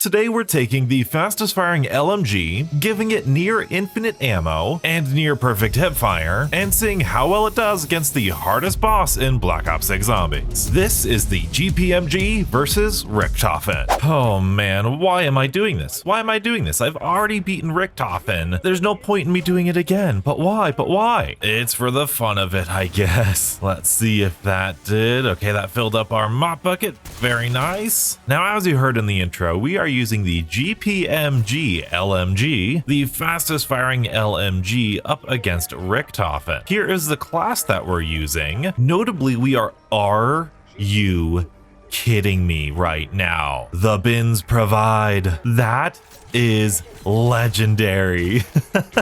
Today we're taking the fastest firing LMG, giving it near infinite ammo and near perfect hipfire, and seeing how well it does against the hardest boss in Black Ops 6 Zombies. This is the GPMG versus RICHTOFEN. Oh man, why am I doing this? Why am I doing this? I've already beaten RICHTOFEN. There's no point in me doing it again. But why? But why? It's for the fun of it, I guess. Let's see if that did. Okay, that filled up our mop bucket. Very nice. Now, as you heard in the intro, we are using the GPMG LMG, the fastest firing LMG, up against RICHTOFEN. Here is the class that we're using. Notably, we are you kidding me right now? The bins provide. That is legendary.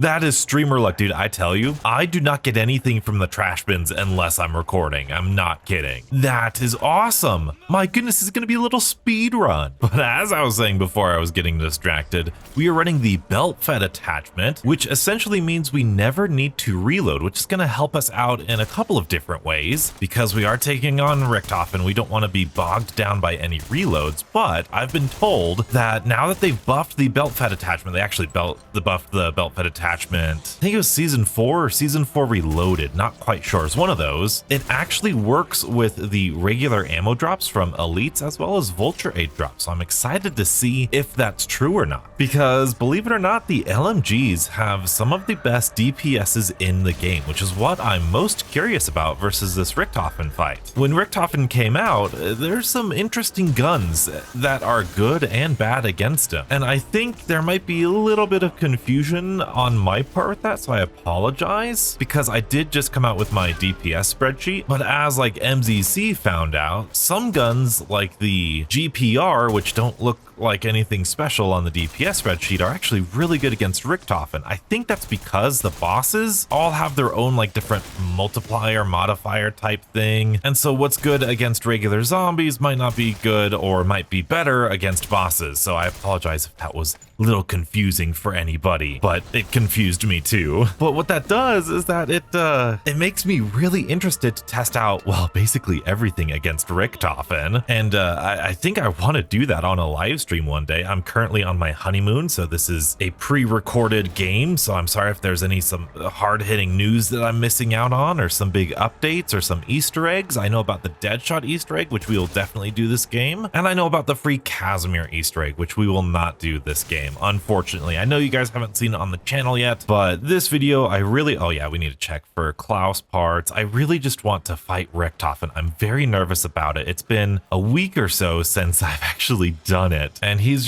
That is streamer luck, dude. I tell you, I do not get anything from the trash bins unless I'm recording. I'm not kidding. That is awesome. My goodness, it's gonna be a little speed run. But as I was saying before I was getting distracted, we are running the belt fed attachment, which essentially means we never need to reload, which is gonna help us out in a couple of different ways. Because we are taking on RICHTOFEN, we don't want to be bogged down by any reloads, but I've been told that now that they've buffed the belt fed attachment, they actually buffed the belt fed attachment. I think it was season 4 or season 4 reloaded, not quite sure. It's one of those. It actually works with the regular ammo drops from elites as well as vulture aid drops. So I'm excited to see if that's true or not, because believe it or not, the LMGs have some of the best DPSs in the game, which is what I'm most curious about versus this RICHTOFEN fight. When RICHTOFEN came out, there's some interesting guns that are good and bad against him, and I think there might be a little bit of confusion on my part with that, so I apologize, because I did just come out with my DPS spreadsheet. But as like MZC found out, some guns like the GPR, which don't look like anything special on the DPS spreadsheet, are actually really good against RICHTOFEN. I think that's because the bosses all have their own like different multiplier modifier type thing, and so what's good against regular zombies might not be good or might be better against bosses. So I apologize if that was a little confusing for anybody, but it confused me too. But what that does is that it makes me really interested to test out, well, basically everything against RICHTOFEN, and I think I want to do that on a live stream one day. I'm currently on my honeymoon, so this is a pre-recorded game, so I'm sorry if there's some hard-hitting news that I'm missing out on, or some big updates or some Easter eggs. I know about the Deadshot Easter egg, which we will definitely do this game, and I know about the free Casimir Easter egg, which we will not do this game, unfortunately. I know you guys haven't seen it on the channel yet, but this video, oh yeah, we need to check for Klaus parts. I really just want to fight RICHTOFEN. I'm very nervous about it. It's been a week or so since I've actually done it, and he's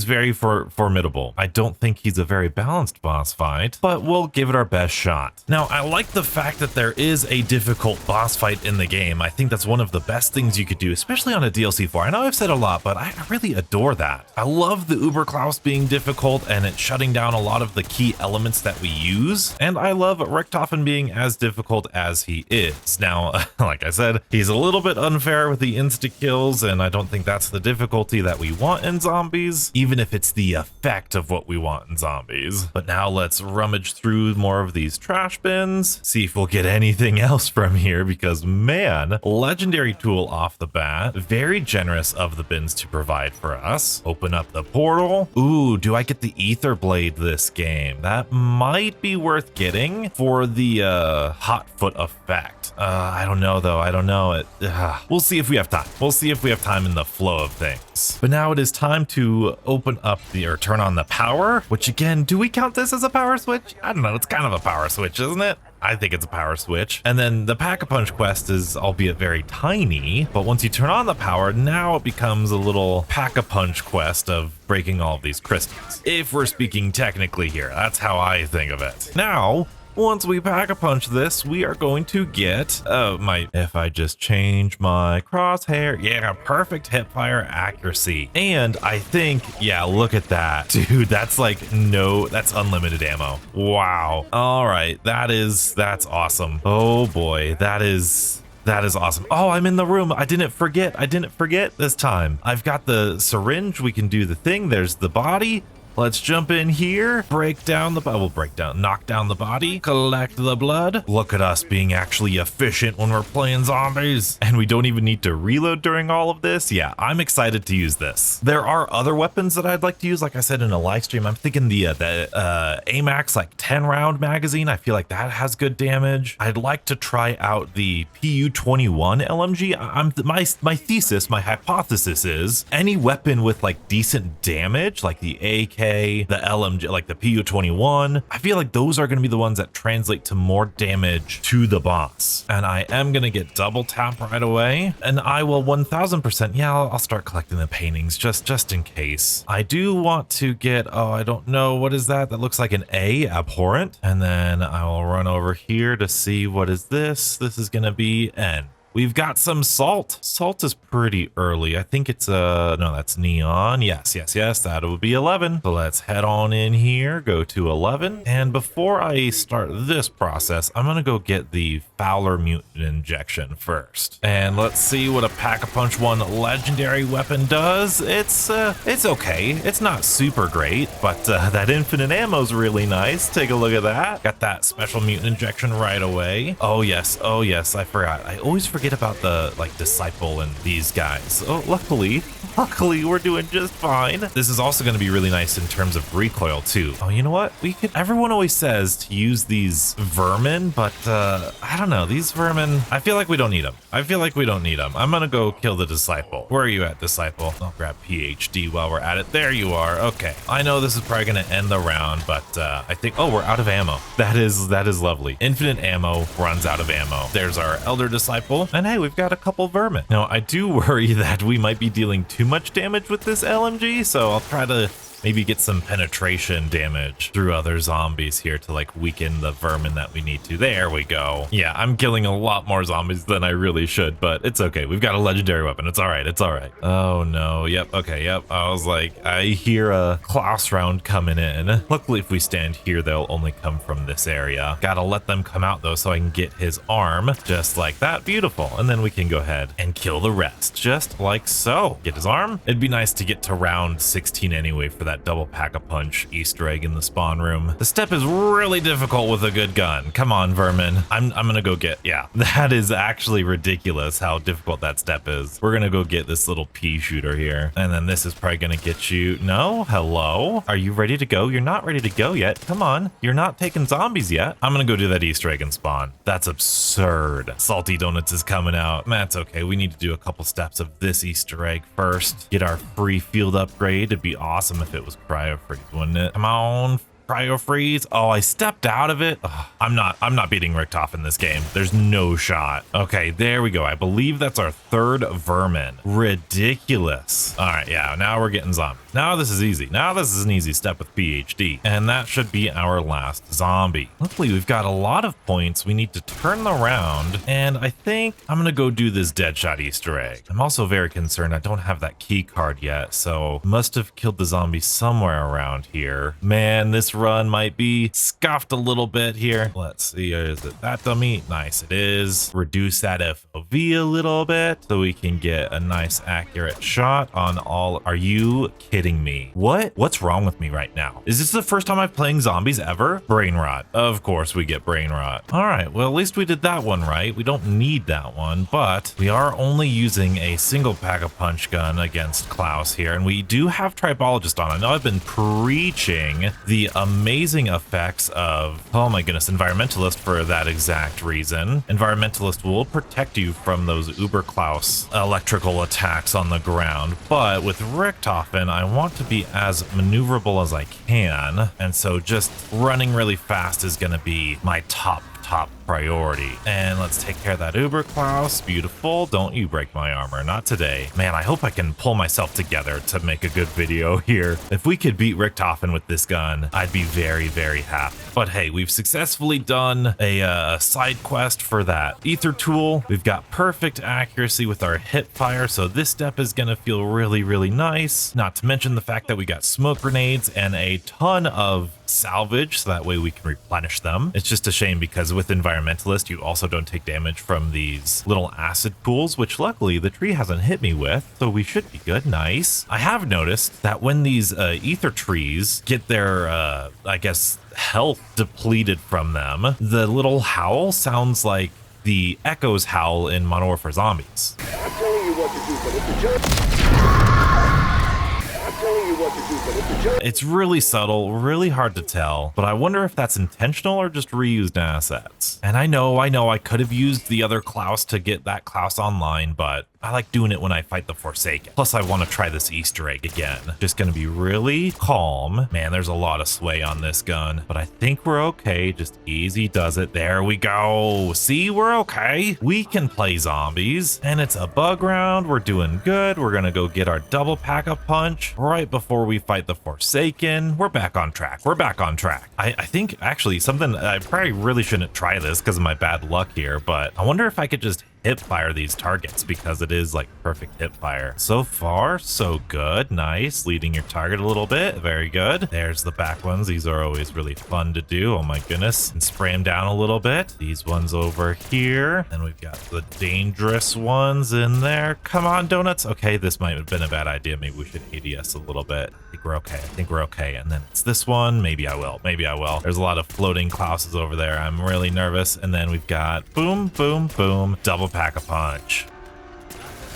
very formidable. I don't think he's a very balanced boss fight, but we'll give it our best shot. Now, I like the fact that there is a difficult boss fight in the game. I think that's one of the best things you could do, especially on a DLC 4. I know I've said a lot, but I really adore that. I love the Uber Klaus being difficult and it shutting down a lot of the key elements that we use, and I love RICHTOFEN being as difficult as he is. Now, like I said, he's a little bit unfair with the insta-kills, and I don't think that's the difficulty that we want in zombies, even if it's the effect of what we want in zombies. But now let's rummage through more of these trash bins, see if we'll get anything else from here, because man, legendary tool off the bat, very generous of the bins to provide for us. Open up the portal. Ooh, do I get the ether blade this game? That might be worth getting for the hot foot effect. I don't know though. I don't know. We'll see if we have time. We'll see if we have time in the flow of things. But now it is time to open up or turn on the power, which again, do we count this as a power switch? I don't know. It's kind of a power switch, isn't it? I think it's a power switch. And then the Pack-a-Punch quest is, albeit very tiny, but once you turn on the power, now it becomes a little Pack-a-Punch quest of breaking all of these crystals. If we're speaking technically here, that's how I think of it. Now, once we Pack-a-Punch this, we are going to get, if I just change my crosshair, yeah, perfect hipfire accuracy. And I think, yeah, look at that. Dude, that's that's unlimited ammo. Wow. All right, that's awesome. Oh boy, that is awesome. Oh, I'm in the room. I didn't forget this time. I've got the syringe. We can do the thing. There's the body. Let's jump in here, knock down the body, collect the blood. Look at us being actually efficient when we're playing zombies. And we don't even need to reload during all of this. Yeah, I'm excited to use this. There are other weapons that I'd like to use. Like I said in a live stream, I'm thinking the AMAX like 10 round magazine. I feel like that has good damage. I'd like to try out the PU21 LMG. My thesis, my hypothesis is any weapon with like decent damage, like the AK, the LMG, like the PU21, I feel like those are going to be the ones that translate to more damage to the boss. And I am going to get double tap right away, and I will 1000%. Yeah, I'll start collecting the paintings just in case. I do want to get, oh, I don't know, what is that? That looks like an A, abhorrent. And then I will run over here to see what is this. This is going to be N. We've got some salt. Salt is pretty early. I think it's no, that's neon. Yes, that would be 11. So let's head on in here, go to 11. And before I start this process, I'm gonna go get the Fowler mutant injection first. And let's see what a Pack-a-Punch 1 legendary weapon does. It's okay. It's not super great, but that infinite ammo is really nice. Take a look at that. Got that special mutant injection right away. Oh yes, I forgot. I always forget about the like disciple and these guys. Oh, luckily we're doing just fine. This is also going to be really nice in terms of recoil too. Oh, you know what? Everyone always says to use these vermin, but I don't know, these vermin, I feel like we don't need them. I'm gonna go kill the disciple. Where are you at, disciple? I'll grab PhD while we're at it. There you are. Okay, I know this is probably gonna end the round, but I think, oh, we're out of ammo. That is lovely. Infinite ammo runs out of ammo. There's our elder disciple. And hey, we've got a couple vermin. Now, I do worry that we might be dealing too much damage with this LMG, so I'll try to maybe get some penetration damage through other zombies here to like weaken the vermin that we need to. There we go. Yeah, I'm killing a lot more zombies than I really should, but it's okay. We've got a legendary weapon. It's all right. Oh no. Yep. Okay. Yep. I was like, I hear a Klaus round coming in. Luckily, if we stand here, they'll only come from this area. Gotta let them come out though, so I can get his arm just like that. Beautiful. And then we can go ahead and kill the rest just like so. Get his arm. It'd be nice to get to round 16 anyway for that double Pack-a-Punch Easter egg in the spawn room. The step is really difficult with a good gun. Come on, vermin. I'm gonna go get, yeah, that is actually ridiculous how difficult that step is. We're gonna go get this little pea shooter here, and then this is probably gonna get you. No, hello, are you ready to go? You're not ready to go yet. Come on, you're not taking zombies yet. I'm gonna go do that Easter egg and spawn. That's absurd. Salty Donuts is coming out. That's okay. We need to do a couple steps of this Easter egg first. Get our free field upgrade. It'd be awesome if it was cryo freeze, wouldn't it? Come on, cryo freeze. Oh, I stepped out of it. Ugh, I'm not beating Richtofen in this game. There's no shot. Okay, there we go. I believe that's our third vermin. Ridiculous. All right, yeah, now we're getting zombies. Now this is easy. Now this is an easy step with PhD. And that should be our last zombie. Luckily, we've got a lot of points. We need to turn around, and I think I'm gonna go do this Deadshot Easter egg. I'm also very concerned I don't have that key card yet, so must have killed the zombie somewhere around here. Man, this run might be scuffed a little bit here. Let's see, is it that dummy? Nice, it is. Reduce that FOV a little bit so we can get a nice accurate shot on all. Are you kidding me? What's wrong with me right now? Is this the first time I'm playing zombies ever? Brain rot. Of course we get brain rot. All right, well, at least we did that one right. We don't need that one, but we are only using a single Pack-a-Punch gun against Klaus here, and we do have Tribologist on. I know I've been preaching the amazing effects of, oh my goodness, Environmentalist for that exact reason. Environmentalist will protect you from those Uber Klaus electrical attacks on the ground, but with Richtofen, I want to be as maneuverable as I can, and so just running really fast is going to be my top priority. And let's take care of that Uber Klaus. Beautiful. Don't you break my armor. Not today. Man, I hope I can pull myself together to make a good video here. If we could beat Richtofen with this gun, I'd be very, very happy. But hey, we've successfully done a side quest for that ether tool. We've got perfect accuracy with our hip fire, so this step is gonna feel really, really nice. Not to mention the fact that we got smoke grenades and a ton of salvage, so that way we can replenish them. It's just a shame because with environmental environmentalist, you also don't take damage from these little acid pools, which luckily the tree hasn't hit me with, so we should be good. Nice. I have noticed that when these ether trees get their, I guess, health depleted from them, the little howl sounds like the echoes howl in Modern Warfare Zombies. I'm telling you what to do, but if the judge... It's really subtle, really hard to tell, but I wonder if that's intentional or just reused assets. And I know I could have used the other Klaus to get that Klaus online, but I like doing it when I fight the Forsaken. Plus, I want to try this Easter egg again. Just gonna be really calm. Man, there's a lot of sway on this gun, but I think we're okay. Just easy does it. There we go. See, we're okay. We can play zombies, and it's a bug round. We're doing good. We're gonna go get our double pack-a-punch right before we fight the Forsaken. We're back on track. We're back on track. I think actually something, I probably really shouldn't try this because of my bad luck here, but I wonder if I could just hip fire these targets because it is like perfect hip fire. So far, so good. Nice. Leading your target a little bit. Very good. There's the back ones. These are always really fun to do. Oh my goodness. And spray them down a little bit. These ones over here. And we've got the dangerous ones in there. Come on, donuts. Okay, this might have been a bad idea. Maybe we should ADS a little bit. I think we're okay. I think we're okay. And then it's this one. Maybe I will. Maybe I will. There's a lot of floating Klauses over there. I'm really nervous. And then we've got boom, boom, boom. Double pack-a-punch.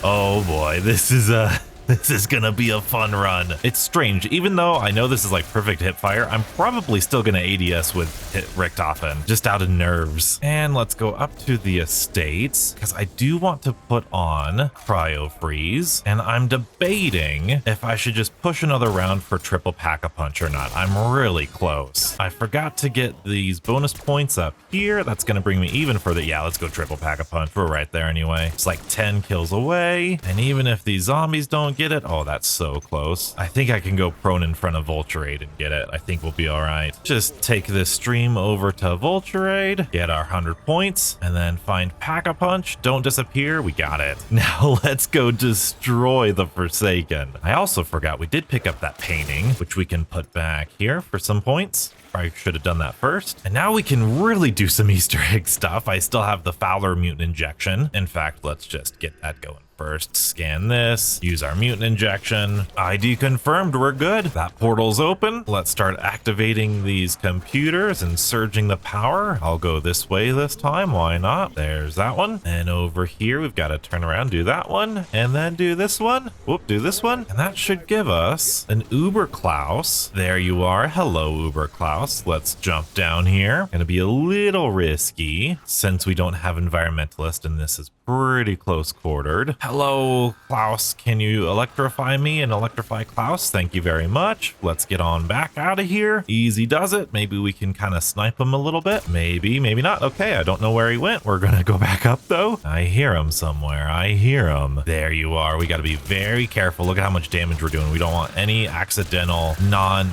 Oh boy, this is gonna be a fun run. It's strange, even though I know this is like perfect hip fire, I'm probably still gonna ADS with Richtofen, just out of nerves. And let's go up to the estates, because I do want to put on cryo freeze, and I'm debating if I should just push another round for triple pack-a-punch or not. I'm really close. I forgot to get these bonus points up here. That's gonna bring me even further. Yeah, let's go triple pack-a-punch. We're right there anyway. It's like 10 kills away, and even if these zombies don't get it, oh, that's so close. I think I can go prone in front of Vulturade and get it. I think we'll be all right. Just take this stream over to Vulturade, get our 100 points, and then find Pack-a-Punch. Don't disappear. We got it. Now let's go destroy the Forsaken. I also forgot we did pick up that painting, which we can put back here for some points. I should have done that first. And now we can really do some Easter egg stuff. I still have the Fowler mutant injection. In fact, let's just get that going first. Scan this, use our mutant injection. ID confirmed, we're good. That portal's open. Let's start activating these computers and surging the power. I'll go this way this time, why not? There's that one. And over here, we've got to turn around, do that one, and then do this one. Whoop, do this one. And that should give us an Uber Klaus. There you are. Hello, Uber Klaus. Let's jump down here. Gonna be a little risky since we don't have environmentalist and this is pretty close quartered. Hello, Klaus. Can you electrify me and electrify Klaus? Thank you very much. Let's get on back out of here. Easy does it. Maybe we can kind of snipe him a little bit. Maybe, maybe not. Okay, I don't know where he went. We're gonna go back up though. I hear him somewhere. I hear him. There you are. We got to be very careful. Look at how much damage we're doing. We don't want any accidental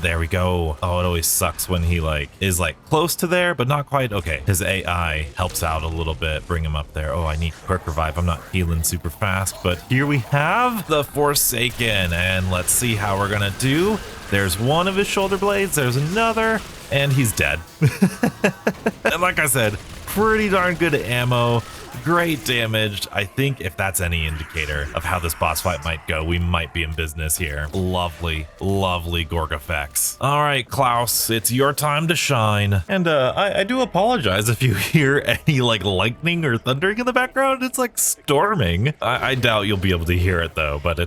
there we go. Oh, it always sucks when he is close to there, but not quite. Okay, his AI helps out a little bit. Bring him up there. Oh, I need quick revive. I'm not healing super fast, but here we have the Forsaken, and let's see how we're gonna do. There's one of his shoulder blades, there's another, and he's dead. And like I said, pretty darn good ammo, great damage. I think if that's any indicator of how this boss fight might go, we might be in business here. Lovely, lovely Gorg effects. All right, Klaus, it's your time to shine. And I do apologize if you hear any lightning or thundering in the background. It's like storming. I doubt you'll be able to hear it though, but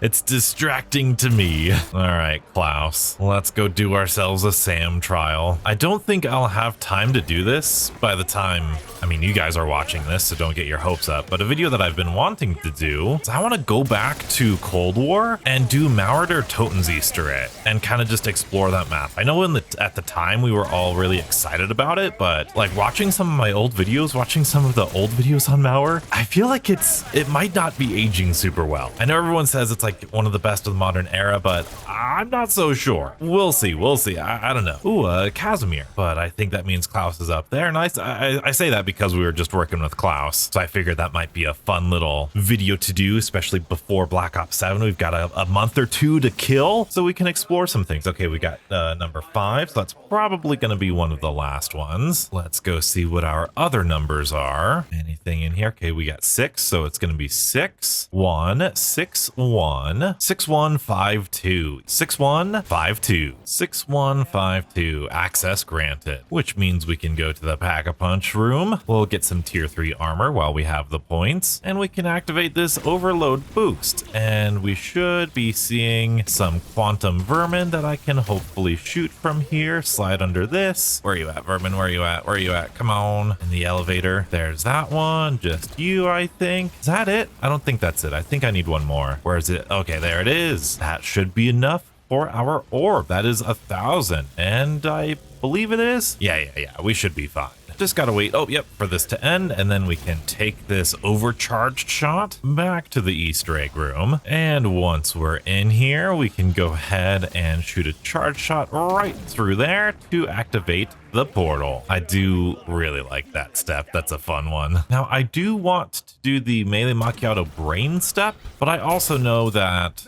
it's distracting to me. All right, Klaus, let's go do ourselves a SAM trial. I don't think I'll have time to do this by the time, I mean, you guys are watching this, so don't get your hopes up, but a video that I've been wanting to do is I want to go back to Cold War and do Mauerder Toten's Easter egg and kind of just explore that map. I know at the time we were all really excited about it, but watching some of my old videos, watching some of the old videos on Mauer, I feel like it might not be aging super well. I know everyone says it's like one of the best of the modern era, but I'm not so sure. We'll see. I don't know. Ooh, Casimir. But I think that means Klaus is up there. Nice. I say that because we were just working with Klaus. So I figured that might be a fun little video to do, especially before Black Ops 7. We've got a month or two to kill, so we can explore some things. Okay, we got number 5, so that's probably going to be one of the last ones. Let's go see what our other numbers are. Anything in here? Okay, we got 6, so it's going to be 6 1 6 1 6 1 5 2 6 1 5 2 6 1 5 2. Access granted, which means we can go to the Pack-a-Punch room. We'll get some tier 3 armor while we have the points, and we can activate this overload boost, and we should be seeing some quantum vermin that I can hopefully shoot from here. Slide under this. Where are you at, vermin? Where are you at? Where are you at? Come on. In the elevator. There's that one. Just you, I think. Is that it? I don't think that's it. I think I need one more. Where is it? Okay, there it is. That should be enough for our orb. That is 1,000, and I believe it is. Yeah. We should be fine. Just gotta wait, for this to end, and then we can take this overcharged shot back to the Easter egg room. And once we're in here, we can go ahead and shoot a charge shot right through there to activate the portal. I do really like that step. That's a fun one. Now, I do want to do the Melee Macchiato brain step, but I also know that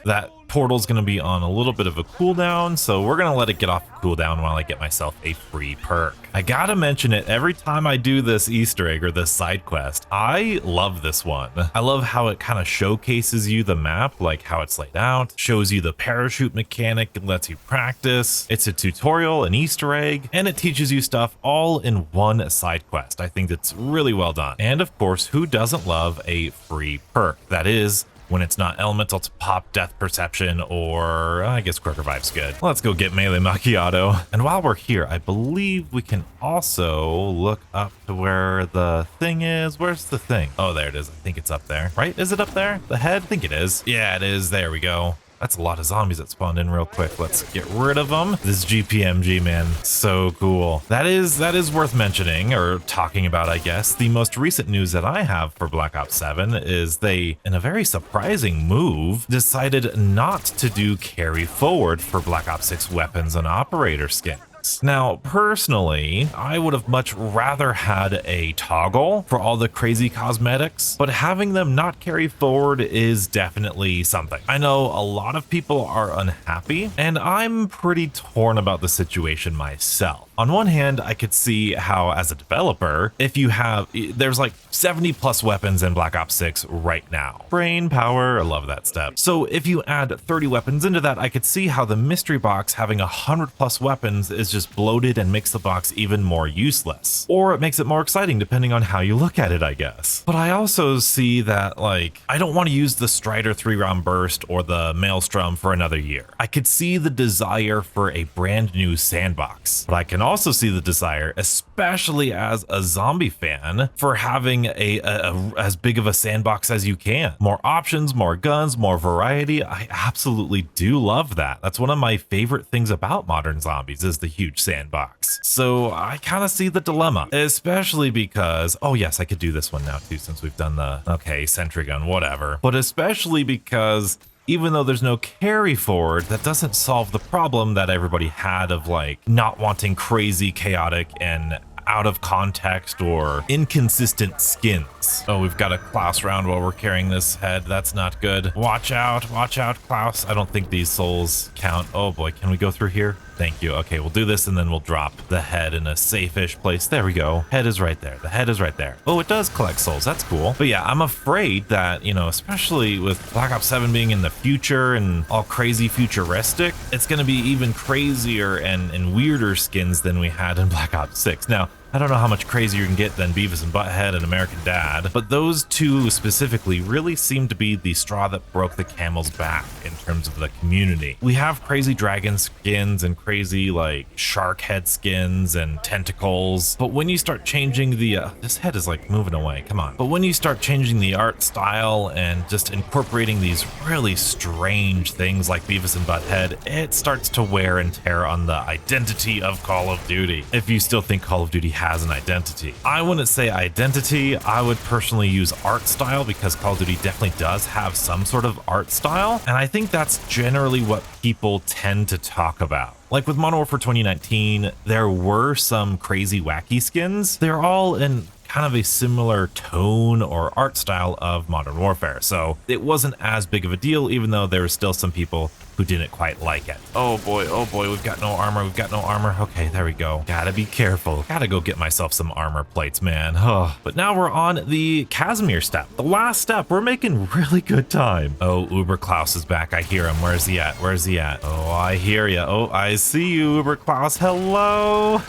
portal's going to be on a little bit of a cooldown, so we're going to let it get off cooldown while I get myself a free perk. I gotta mention it every time I do this Easter egg or this side quest. I love this one. I love how it kind of showcases you the map, like how it's laid out, shows you the parachute mechanic, and lets you practice. It's a tutorial, an Easter egg, and it teaches you stuff all in one side quest. I think that's really well done. And of course, who doesn't love a free perk? That is, when it's not elemental to pop death perception, or I guess quick revive's good. Let's go get Melee Macchiato. And while we're here, I believe we can also look up to where the thing is. Where's the thing? Oh, there it is. I think it's up there, right? Is it up there? The head? I think it is. Yeah, it is. There we go. That's a lot of zombies that spawned in real quick. Let's get rid of them. This GPMG, man, so cool. That is worth mentioning or talking about, I guess. The most recent news that I have for Black Ops 7 is they, in a very surprising move, decided not to do carry forward for Black Ops 6 weapons and operator skins. Now, personally, I would have much rather had a toggle for all the crazy cosmetics, but having them not carry forward is definitely something. I know a lot of people are unhappy, and I'm pretty torn about the situation myself. On one hand, I could see how, as a developer, if you have, there's like 70 plus weapons in Black Ops 6 right now. Brain power, I love that step. So if you add 30 weapons into that, I could see how the mystery box having 100 plus weapons is just bloated and makes the box even more useless. Or it makes it more exciting depending on how you look at it, I guess. But I also see that, like, I don't want to use the Strider 3-round burst or the Maelstrom for another year. I could see the desire for a brand new sandbox, but I can also see the desire, especially as a zombie fan, for having a as big of a sandbox as you can. More options, more guns, more variety. I absolutely do love that. That's one of my favorite things about modern zombies, is the huge sandbox. So I kind of see the dilemma, especially because, oh yes, I could do this one now too, since we've done the, okay, sentry gun, whatever. But especially because even though there's no carry forward, that doesn't solve the problem that everybody had of like not wanting crazy, chaotic, and out of context or inconsistent skins. Oh, we've got a Klaus round while we're carrying this head. That's not good. Watch out, Klaus. I don't think these souls count. Oh boy, can we go through here? Thank you. Okay, we'll do this and then we'll drop the head in a safe-ish place. There we go. Head is right there. The head is right there. Oh, it does collect souls. That's cool. But yeah, I'm afraid that, you know, especially with Black Ops 7 being in the future and all crazy futuristic, it's going to be even crazier and weirder skins than we had in Black Ops 6. Now, I don't know how much crazier you can get than Beavis and Butthead and American Dad, but those two specifically really seem to be the straw that broke the camel's back in terms of the community. We have crazy dragon skins and crazy like shark head skins and tentacles, but when you start changing the this head is like moving away, come on. But when you start changing the art style and just incorporating these really strange things like Beavis and Butthead, it starts to wear and tear on the identity of Call of Duty. If you still think Call of Duty has an identity. I wouldn't say identity, I would personally use art style because Call of Duty definitely does have some sort of art style, and I think that's generally what people tend to talk about. Like with Modern Warfare 2019, there were some crazy wacky skins. They're all in kind of a similar tone or art style of Modern Warfare, so it wasn't as big of a deal, even though there were still some people who didn't quite like it. Oh boy, we've got no armor, Okay, there we go. Gotta be careful. Gotta go get myself some armor plates, man. Oh, but now we're on the Casimir step. The last step, we're making really good time. Oh, Uber Klaus is back. I hear him. Where's he at? Oh, I hear ya. Oh, I see you, Uber Klaus. Hello.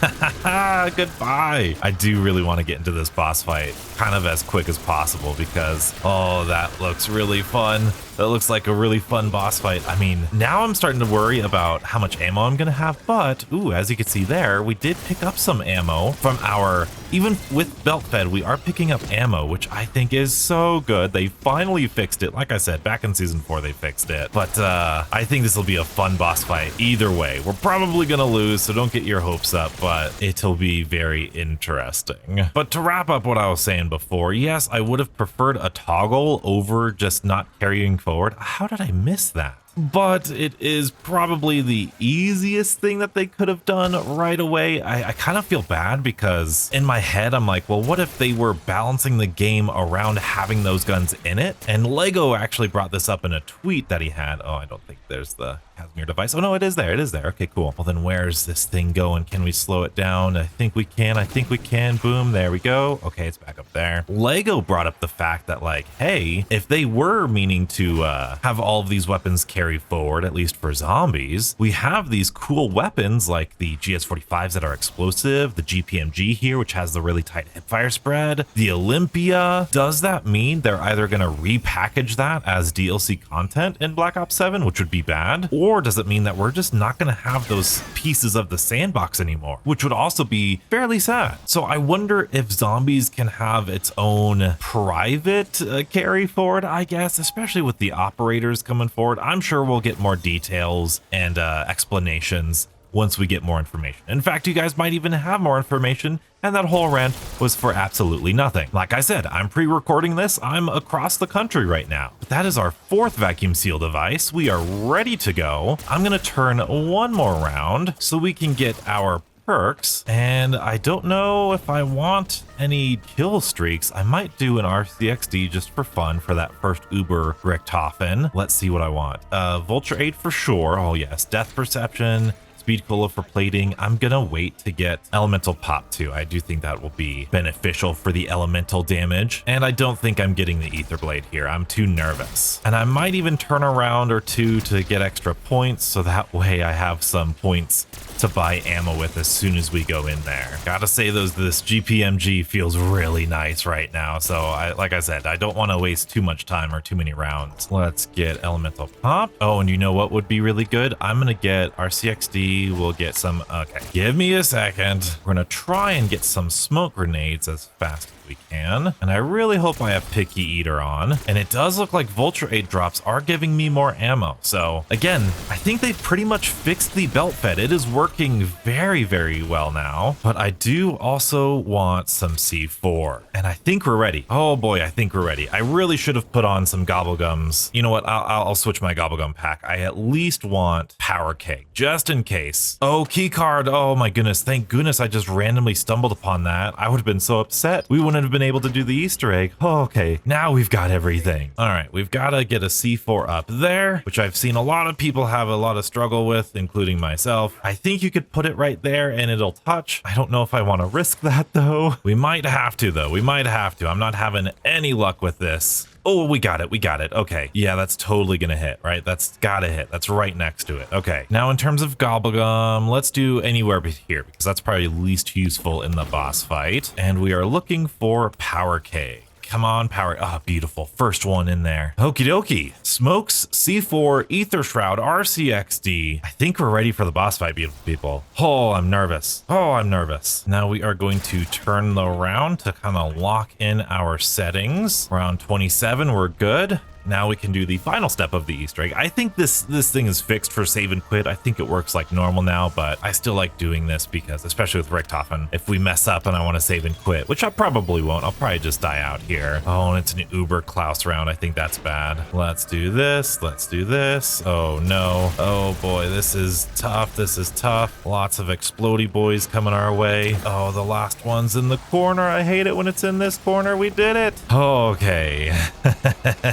Goodbye. I do really want to get into this boss fight kind of as quick as possible because, oh, that looks really fun. That looks like a really fun boss fight. I mean, now I'm starting to worry about how much ammo I'm gonna have, but, ooh, as you can see there, we did pick up some ammo from our, even with belt fed, we are picking up ammo, which I think is so good. They finally fixed it. Like I said, back in season 4, they fixed it. But I think this will be a fun boss fight either way. We're probably gonna lose, so don't get your hopes up, but it'll be very interesting. But to wrap up what I was saying before, yes, I would have preferred a toggle over just not carrying forward. How did I miss that? But it is probably the easiest thing that they could have done right away. I kind of feel bad because in my head, I'm like, well, what if they were balancing the game around having those guns in it? And Lego actually brought this up in a tweet that he had. Oh, I don't think there's the Casimir device. Oh no, it is there. Okay, cool. Well, then where's this thing going? Can we slow it down? I think we can. Boom, there we go. Okay, it's back up there. Lego brought up the fact that, like, hey, if they were meaning to have all of these weapons carry forward, at least for zombies, we have these cool weapons like the GS45s that are explosive, the GPMG here, which has the really tight hipfire spread, the Olympia. Does that mean they're either going to repackage that as DLC content in Black Ops 7, which would be bad, or does it mean that we're just not going to have those pieces of the sandbox anymore, which would also be fairly sad? So I wonder if zombies can have its own private carry forward, I guess, especially with the operators coming forward. I'm sure we'll get more details and explanations once we get more information. In fact, you guys might even have more information, and that whole rant was for absolutely nothing. Like I said, I'm pre-recording this. I'm across the country right now. But that is our 4th vacuum seal device. We are ready to go. I'm gonna turn one more round so we can get our perks, and I don't know if I want any kill streaks. I might do an RCXD just for fun for that first Uber Richtofen. Let's see what I want. Vulture 8 for sure. Oh yes, Death Perception, Speed Cola for plating. I'm gonna wait to get Elemental Pop too. I do think that will be beneficial for the elemental damage, and I don't think I'm getting the Ether Blade here. I'm too nervous, and I might even turn around or two to get extra points, so that way I have some points to buy ammo with as soon as we go in there. Gotta say, this GPMG feels really nice right now, so like I said, I don't want to waste too much time or too many rounds. Let's get Elemental Pop. Oh, and you know what would be really good? I'm gonna get RCXD. We'll get some, okay, give me a second. We're gonna try and get some smoke grenades as fast as we can, and I really hope I have Picky Eater on, and it does look like Vulture 8 drops are giving me more ammo. So again, I think they've pretty much fixed the belt fed. It is working very, very well now, but I do also want some C4, and I think we're ready. Oh boy, I think we're ready. I really should have put on some gobblegums. You know what, I'll switch my gobblegum pack. I at least want Power Cake, just in case. Oh, key card. Oh my goodness, thank goodness I just randomly stumbled upon that. I would have been so upset. We wouldn't have been able to do the Easter egg. Oh, okay, now we've got everything. All right, we've got to get a C4 up there, which I've seen a lot of people have a lot of struggle with, including myself. I think you could put it right there and it'll touch. I don't know if I want to risk that though. We might have to though. We might have to. I'm not having any luck with this. Oh, we got it. Okay. Yeah, that's totally gonna hit, right? That's gotta hit. That's right next to it. Okay. Now, in terms of gobblegum, let's do anywhere but here because that's probably least useful in the boss fight. And we are looking for Power K. Come on, power. Ah, beautiful. First one in there. Okie dokie. Smokes, C4, Ether Shroud, RCXD. I think we're ready for the boss fight, beautiful people. Oh, I'm nervous. Now we are going to turn the round to kind of lock in our settings. Round 27, we're good. now we can do the final step of the Easter egg. I think this thing is fixed for save and quit. I think it works like normal now, but I still like doing this because, especially with Richtofen, if we mess up and I want to save and quit, which I probably won't, I'll probably just die out here. Oh, and it's an Uber Klaus round. I think that's bad. Let's do this. Let's do this. Oh no. Oh boy, this is tough. This is tough. Lots of explodey boys coming our way. Oh, the last one's in the corner. I hate it when it's in this corner. We did it. Okay.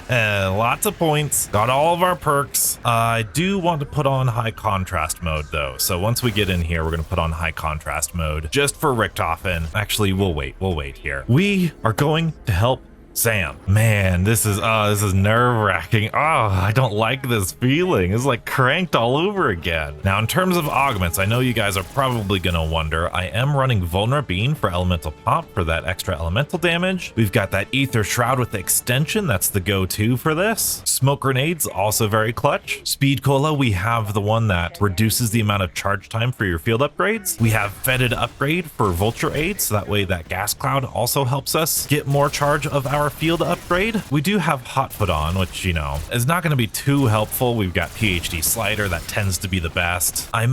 Lots of points. Got all of our perks. I do want to put on high contrast mode though. So once we get in here, we're going to put on high contrast mode just for Richtofen. Actually, we'll wait. We'll wait here. We are going to help Sam. Man, this is nerve-wracking. Oh, I don't like this feeling. It's like cranked all over again. Now, in terms of augments, I know you guys are probably gonna wonder, I am running Vulner Bean for Elemental Pop for that extra elemental damage. We've got that Ether Shroud with the extension. That's the go-to for this. Smoke Grenades, also very clutch. Speed Cola, we have the one that reduces the amount of charge time for your field upgrades. We have Fetid Upgrade for Vulture Aid, so that way that Gas Cloud also helps us get more charge of our field upgrade. We do have Hotfoot on, which, you know, is not going to be too helpful. We've got PhD Slider, that tends to be the best. I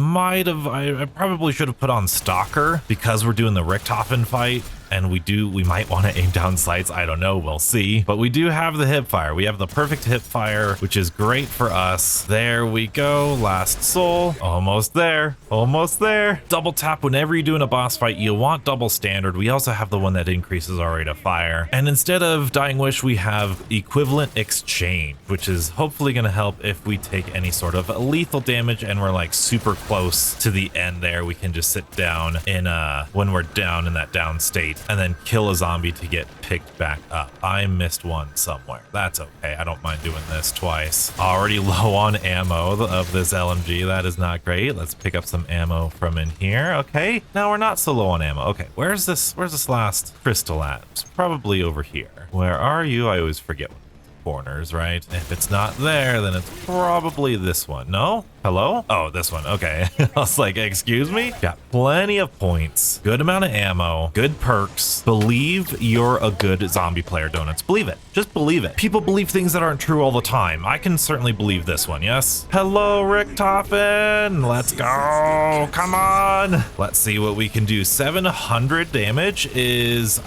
probably should have put on Stalker because we're doing the Richtofen fight. And we might want to aim down sights. I don't know. We'll see. But we do have the hip fire. We have the perfect hip fire, which is great for us. There we go. Last soul. Almost there. Almost there. Double tap whenever you're doing a boss fight. You want double standard. We also have the one that increases our rate of fire. And instead of Dying Wish, we have equivalent exchange, which is hopefully going to help if we take any sort of lethal damage and we're like super close to the end there. We can just sit down in when we're down in that down state, and then kill a zombie to get picked back up. I missed one somewhere. That's okay. I don't mind doing this twice. Already low on ammo of this LMG. That is not great. Let's pick up some ammo from in here. Okay. Now we're not so low on ammo. Okay. Where's this last crystal at? It's probably over here. Where are you? I always forget corners, right? If it's not there, then it's probably this one. No? Hello? Oh, this one. Okay. I was like, excuse me? Got plenty of points, good amount of ammo, good perks. Believe you're a good zombie player, Donuts. Believe it. Just believe it. People believe things that aren't true all the time. I can certainly believe this one, yes? Hello, Richtofen. Let's go. Come on. Let's see what we can do. 700 damage is,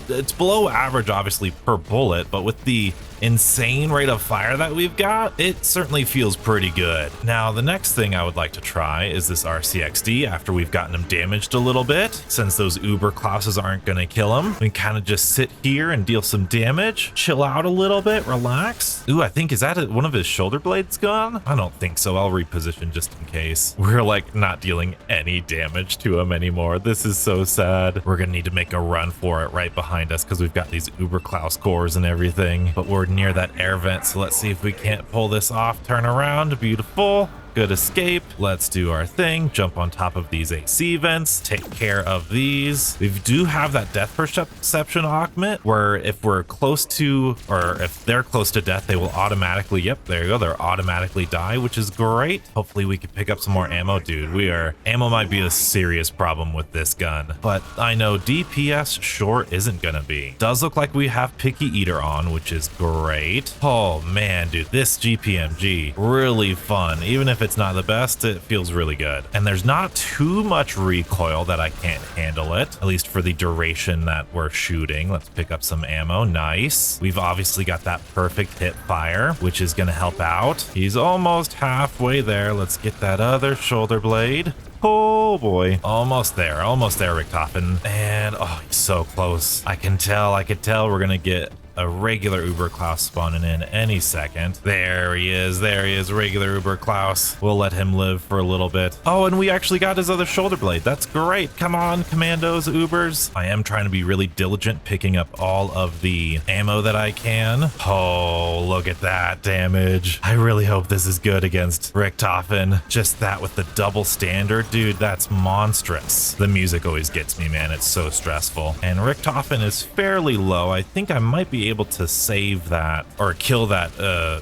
it's below average, obviously, per bullet, but with the insane rate of fire that we've got, it certainly feels pretty good. Now, the next thing I would like to try is this RCXD after we've gotten him damaged a little bit. Since those Uber Klauses aren't gonna kill him, we kind of just sit here and deal some damage, chill out a little bit, relax. Ooh, I think, is that one of his shoulder blades gone? I don't think so. I'll reposition just in case. We're like not dealing any damage to him anymore. This is so sad. We're gonna need to make a run for it right behind us because we've got these Uber Klaus cores and everything, but we're near that air vent, so let's see if we can't pull this off. Turn around. Beautiful. Good escape. Let's do our thing. Jump on top of these AC vents. Take care of these. We do have that death perception augment where if we're close to, or if they're close to death, they will automatically, yep, there you go. They'll automatically die, which is great. Hopefully we can pick up some more ammo. Dude, ammo might be a serious problem with this gun, but I know DPS sure isn't gonna be. Does look like we have Picky Eater on, which is great. Oh man, dude, this GPMG, really fun. Even if it's not the best, it feels really good. And there's not too much recoil that I can't handle it, at least for the duration that we're shooting. Let's pick up some ammo. Nice. We've obviously got that perfect hip fire, which is gonna help out. He's almost halfway there. Let's get that other shoulder blade. Oh boy, almost there, Richtofen. And oh, he's so close. I could tell we're gonna get a regular Uber Klaus spawning in any second. There he is, regular Uber Klaus. We'll let him live for a little bit. Oh, and we actually got his other shoulder blade. That's great. Come on, commandos, Ubers. I am trying to be really diligent picking up all of the ammo that I can. Oh, look at that damage. I really hope this is good against Richtofen. Just that with the double standard, dude, that's monstrous. The music always gets me, man. It's so stressful. And Richtofen is fairly low. I think I might be be able to save that or kill that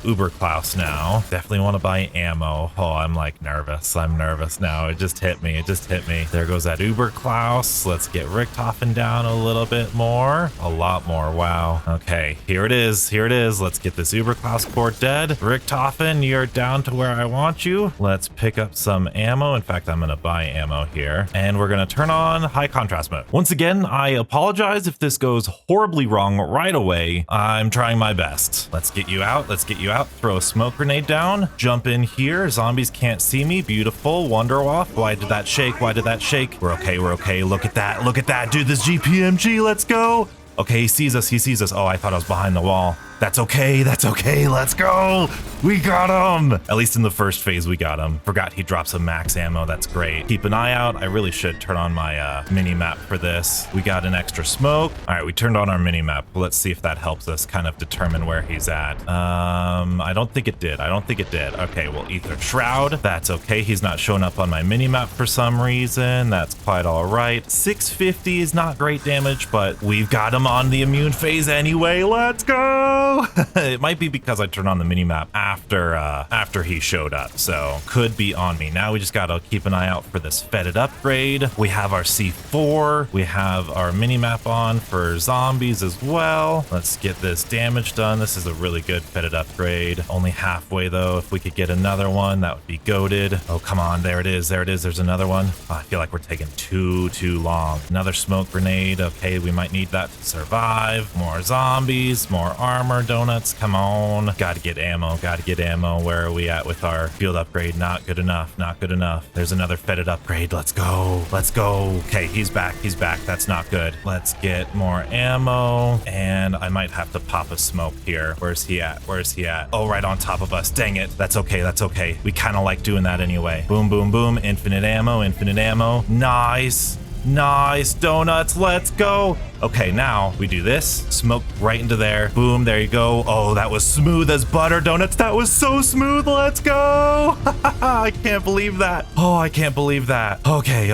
Uber Klaus now. Definitely want to buy ammo. Oh, I'm like nervous. I'm nervous now. It just hit me. It just hit me. There goes that Uber Klaus. Let's get Richtofen down a little bit more. A lot more. Wow. Okay, here it is. Here it is. Let's get this Uber Klaus core dead. Richtofen, you're down to where I want you. Let's pick up some ammo. In fact, I'm going to buy ammo here. And we're going to turn on high contrast mode. Once again, I apologize if this goes horribly wrong right away. I'm trying my best. Let's get you out. Let's get you out. Throw a smoke grenade down. Jump in here. Zombies can't see me. Beautiful. Wonderwaff. Why did that shake? Why did that shake? We're okay. We're okay. Look at that. Look at that. Dude, this GPMG. Let's go. Okay, he sees us. He sees us. Oh, I thought I was behind the wall. That's okay. That's okay. Let's go. We got him. At least in the first phase, we got him. Forgot he dropped some max ammo. That's great. Keep an eye out. I really should turn on my mini map for this. We got an extra smoke. All right, we turned on our mini map. Let's see if that helps us kind of determine where he's at. I don't think it did. I don't think it did. Okay, well, Ether Shroud. That's okay. He's not showing up on my mini map for some reason. That's quite all right. 650 is not great damage, but we've got him on the immune phase anyway. Let's go. It might be because I turned on the mini map after he showed up, so could be on me. Now we just gotta keep an eye out for this fetid upgrade. We have our C4. We have our mini map on for zombies as well. Let's get this damage done. This is a really good fetid upgrade. Only halfway though. If we could get another one, that would be goated. Oh, come on. There it is. There it is. There's another one. Oh, I feel like we're taking too long. Another smoke grenade. Okay, we might need that to survive. More zombies, more armor. Donuts, come on. Gotta get ammo. Gotta get ammo. Where are we at with our field upgrade? Not good enough. Not good enough. There's another fetid upgrade. Let's go. Let's go. Okay, he's back. He's back. That's not good. Let's get more ammo. And I might have to pop a smoke here. Where's he at? Where's he at? Oh, right on top of us. Dang it. That's okay. That's okay. We kind of like doing that anyway. Boom, boom, boom. Infinite ammo. Infinite ammo. Nice. Nice. Donuts. Let's go. Okay, now we do this. Smoke right into there. Boom, there you go. Oh, that was smooth as butter, Donuts. That was so smooth. Let's go. I can't believe that. Oh, I can't believe that. Okay.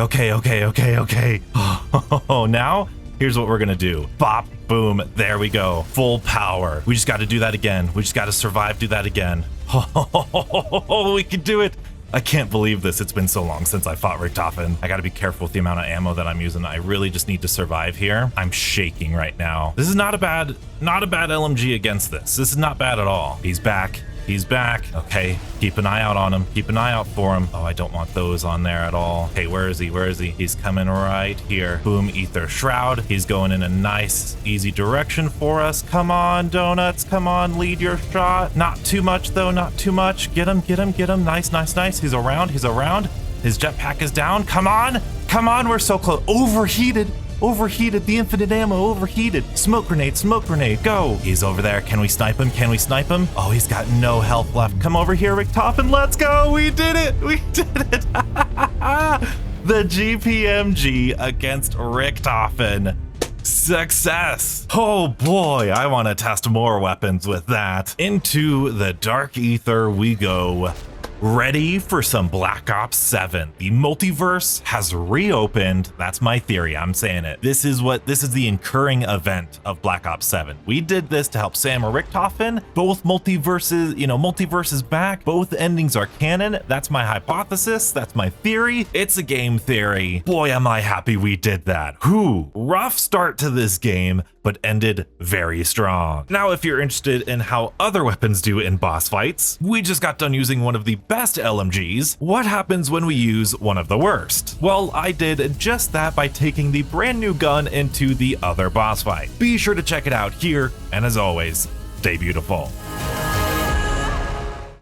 Oh, now here's what we're gonna do. Bop, boom, there we go. Full power. We just got to do that again. We just got to survive, do that again. Oh, we can do it. I can't believe this. It's been so long since I fought Richtofen. I gotta be careful with the amount of ammo that I'm using. I really just need to survive here. I'm shaking right now. This is not a bad LMG against this. This is not bad at all. He's back. He's back. Okay, keep an eye out on him. Keep an eye out for him. Oh, I don't want those on there at all. Okay, where is he? Where is he? He's coming right here. Boom, Ether Shroud. He's going in a nice, easy direction for us. Come on, Donuts. Come on, lead your shot. Not too much, though. Not too much. Get him, get him, get him. Nice, nice, nice. He's around. He's around. His jetpack is down. Come on. Come on. We're so close. Overheated. Overheated, the infinite ammo overheated. Smoke grenade, go. He's over there. Can we snipe him? Can we snipe him? Oh, he's got no health left. Come over here, Richtofen. Let's go. We did it. We did it. The GPMG against Richtofen. Success. Oh boy, I want to test more weapons with that. Into the dark ether we go. Ready for some Black Ops 7. The multiverse has reopened. That's my theory. I'm saying it. This is the incurring event of Black Ops 7. We did this to help Sam or Richtofen. Both multiverses, multiverse is back. Both endings are canon. That's my hypothesis. That's my theory. It's a game theory. Boy, am I happy we did that. Whew. Rough start to this game, but ended very strong. Now, if you're interested in how other weapons do in boss fights, we just got done using one of the best LMGs. What happens when we use one of the worst? Well, I did just that by taking the brand new gun into the other boss fight. Be sure to check it out here, and as always, stay beautiful.